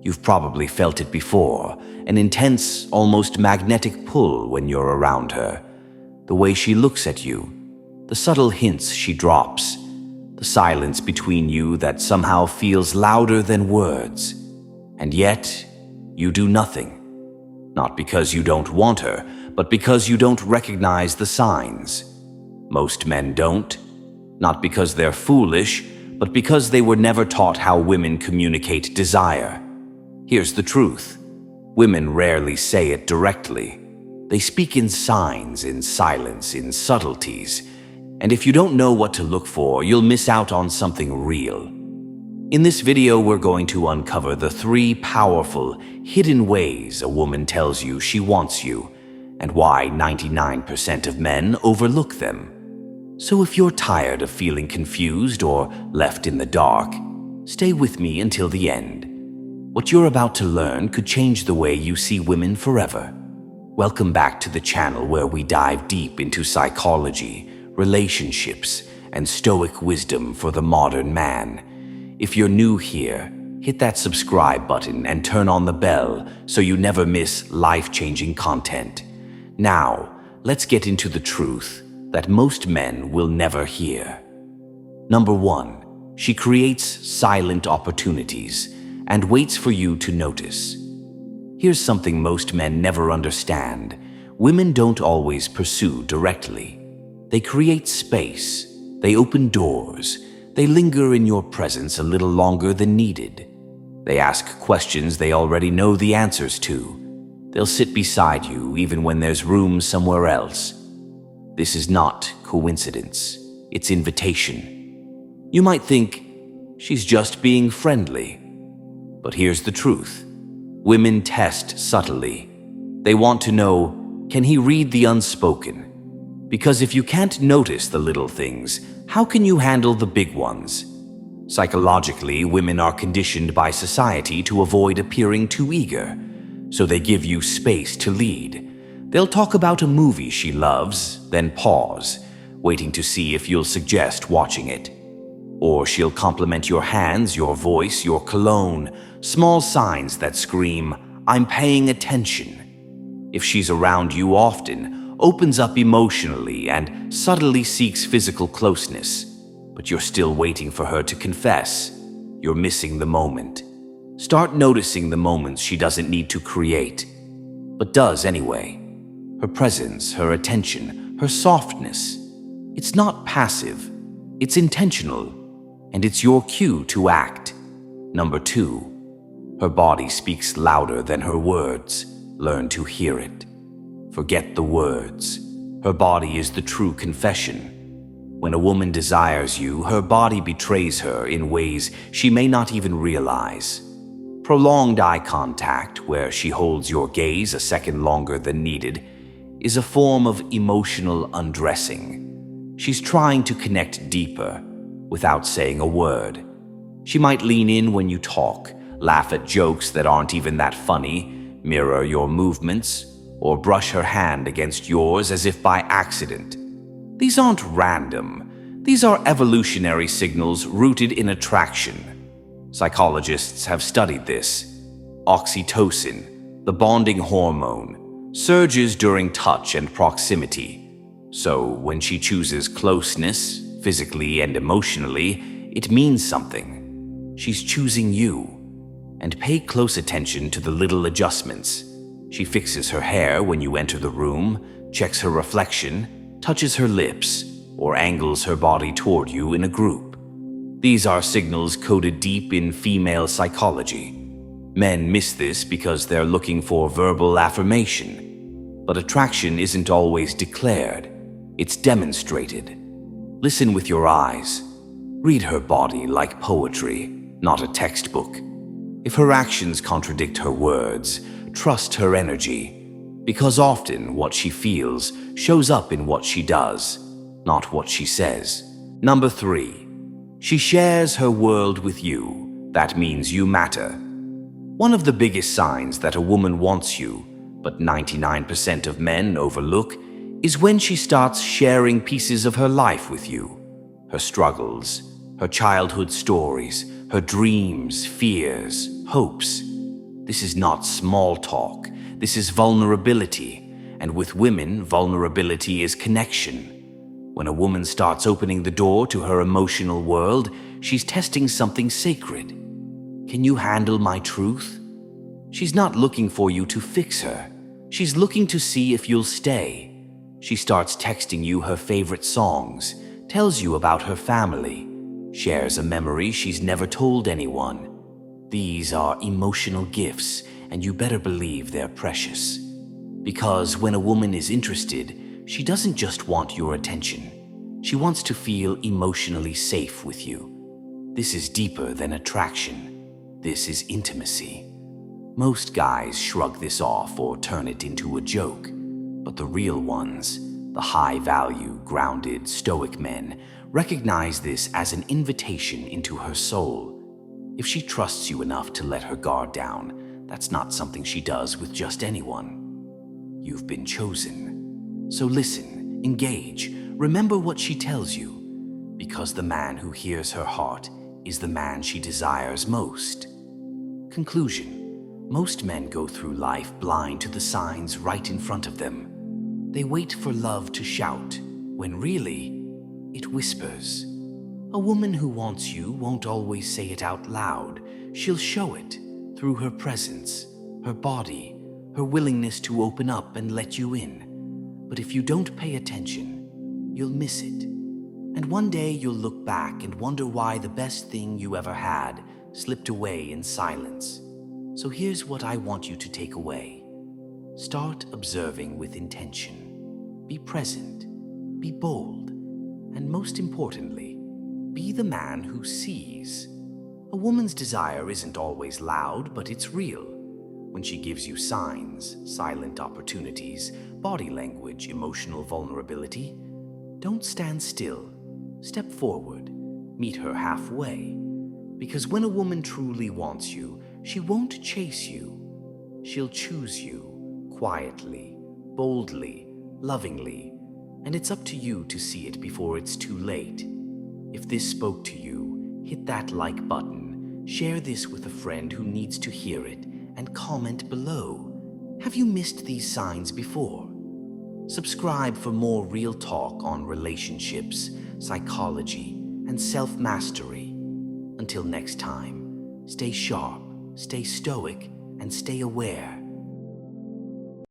You've probably felt it before, an intense, almost magnetic pull when you're around her. The way she looks at you, the subtle hints she drops, the silence between you that somehow feels louder than words. And yet, you do nothing. Not because you don't want her, but because you don't recognize the signs. Most men don't, not because they're foolish, but because they were never taught how women communicate desire. Here's the truth. Women rarely say it directly. They speak in signs, in silence, in subtleties. And if you don't know what to look for, you'll miss out on something real. In this video, we're going to uncover the 3 powerful, hidden ways a woman tells you she wants you, and why 99% of men overlook them. So if you're tired of feeling confused or left in the dark, stay with me until the end. What you're about to learn could change the way you see women forever. Welcome back to the channel where we dive deep into psychology, relationships, and Stoic wisdom for the modern man. If you're new here, hit that subscribe button and turn on the bell so you never miss life-changing content. Now, let's get into the truth that most men will never hear. Number 1, she creates silent opportunities and waits for you to notice. Here's something most men never understand. Women don't always pursue directly. They create space, they open doors, they linger in your presence a little longer than needed. They ask questions they already know the answers to. They'll sit beside you even when there's room somewhere else. This is not coincidence, it's invitation. You might think, she's just being friendly. But here's the truth. Women test subtly. They want to know, can he read the unspoken? Because if you can't notice the little things, how can you handle the big ones? Psychologically, women are conditioned by society to avoid appearing too eager, so they give you space to lead. They'll talk about a movie she loves, then pause, waiting to see if you'll suggest watching it. Or she'll compliment your hands, your voice, your cologne, small signs that scream, I'm paying attention. If she's around you often, opens up emotionally, and subtly seeks physical closeness, but you're still waiting for her to confess, you're missing the moment. Start noticing the moments she doesn't need to create, but does anyway. Her presence, her attention, her softness. It's not passive, it's intentional. And it's your cue to act. Number 2, her body speaks louder than her words. Learn to hear it. Forget the words. Her body is the true confession. When a woman desires you, her body betrays her in ways she may not even realize. Prolonged eye contact, where she holds your gaze a second longer than needed, is a form of emotional undressing. She's trying to connect deeper, without saying a word. She might lean in when you talk, laugh at jokes that aren't even that funny, mirror your movements, or brush her hand against yours as if by accident. These aren't random. These are evolutionary signals rooted in attraction. Psychologists have studied this. Oxytocin, the bonding hormone, surges during touch and proximity. So when she chooses closeness, physically and emotionally, it means something. She's choosing you. And pay close attention to the little adjustments. She fixes her hair when you enter the room, checks her reflection, touches her lips, or angles her body toward you in a group. These are signals coded deep in female psychology. Men miss this because they're looking for verbal affirmation. But attraction isn't always declared. It's demonstrated. Listen with your eyes. Read her body like poetry, not a textbook. If her actions contradict her words, trust her energy, because often what she feels shows up in what she does, not what she says. Number 3, she shares her world with you. That means you matter. One of the biggest signs that a woman wants you, but 99% of men overlook, is when she starts sharing pieces of her life with you. Her struggles, her childhood stories, her dreams, fears, hopes. This is not small talk. This is vulnerability. And with women, vulnerability is connection. When a woman starts opening the door to her emotional world, she's testing something sacred. Can you handle my truth? She's not looking for you to fix her. She's looking to see if you'll stay. She starts texting you her favorite songs, tells you about her family, shares a memory she's never told anyone. These are emotional gifts, and you better believe they're precious. Because when a woman is interested, she doesn't just want your attention. She wants to feel emotionally safe with you. This is deeper than attraction. This is intimacy. Most guys shrug this off or turn it into a joke, but the real ones, the high-value, grounded, stoic men, recognize this as an invitation into her soul. If she trusts you enough to let her guard down, that's not something she does with just anyone. You've been chosen. So listen, engage, remember what she tells you, because the man who hears her heart is the man she desires most. Conclusion. Most men go through life blind to the signs right in front of them. They wait for love to shout, when really, it whispers. A woman who wants you won't always say it out loud. She'll show it through her presence, her body, her willingness to open up and let you in. But if you don't pay attention, you'll miss it. And one day you'll look back and wonder why the best thing you ever had slipped away in silence. So here's what I want you to take away. Start observing with intention. Be present, be bold, and most importantly, be the man who sees. A woman's desire isn't always loud, but it's real. When she gives you signs, silent opportunities, body language, emotional vulnerability, don't stand still. Step forward. Meet her halfway. Because when a woman truly wants you, she won't chase you. She'll choose you, quietly, boldly, lovingly, and it's up to you to see it before it's too late. If this spoke to you, hit that like button, share this with a friend who needs to hear it, and comment below. Have you missed these signs before? Subscribe for more real talk on relationships, psychology, and self-mastery. Until next time, stay sharp, stay stoic, and stay aware.